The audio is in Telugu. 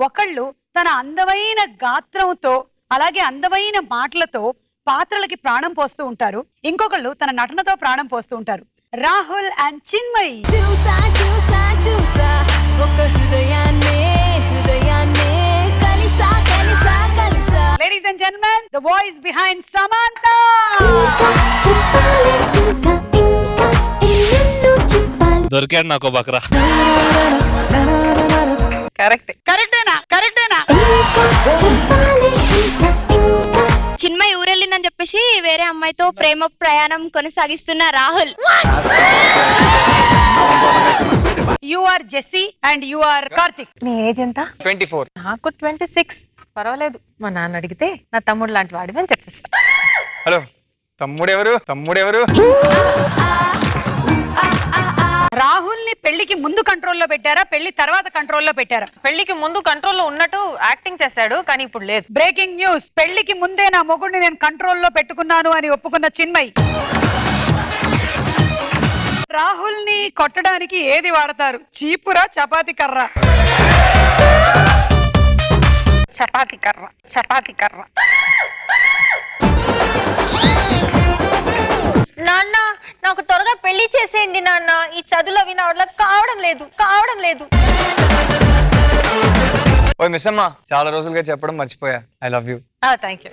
ఒకళ్ళు తన అందమైన గాత్రంతో అలాగే అందమైన మాటలతో పాత్రలకి ప్రాణం పోస్తూ ఉంటారు, ఇంకొకళ్ళు తన నటనతో ప్రాణం పోస్తూ ఉంటారు. Rahul and Chinmayi. Ladies and gentlemen, the voice behind Samantha. దొరికాడు నాకు బకరా. కరెక్టేనా? చిన్మయి ఊరెళ్ళిందని చెప్పేసి వేరే అమ్మాయితో ప్రేమ ప్రయాణం కొనసాగిస్తున్న Rahul. You are Jesse and you are Karthik. నీ ఏజ్ ఎంత? 24. నాకు 26. పర్వాలేదు, మా నాన్న అడిగితే నా తమ్ముడు లాంటి వాడివి అని చెప్పేస్తా. హలో, తమ్ముడెవరు? రాహుల్ ని పెళ్లికి ముందు కంట్రోల్లో పెట్టారా, పెళ్లి తర్వాత కంట్రోల్లో పెట్టారా? పెళ్లికి ముందు కంట్రోల్లో ఉన్నట్టు యాక్టింగ్ చేశాడు, కానీ ఇప్పుడు లేదు. బ్రేకింగ్ న్యూస్, పెళ్లికి ముందే నా మొగుడిని నేను కంట్రోల్లో పెట్టుకున్నాను అని ఒప్పుకున్న చిన్మయి. రాహుల్ ని కొట్టడానికి ఏది వాడతారు? చీపురా, చపాతి కర్ర? చపాతి కర్ర. నాన్న, నాకు త్వరగా పెళ్లి చేసేయండి నాన్న, ఈ చదువులో వినవడం కావడం లేదు. ఓ మిస్ అమ్మ, చాలా రోజులుగా చెప్పడం మర్చిపోయా. I love you. Thank you.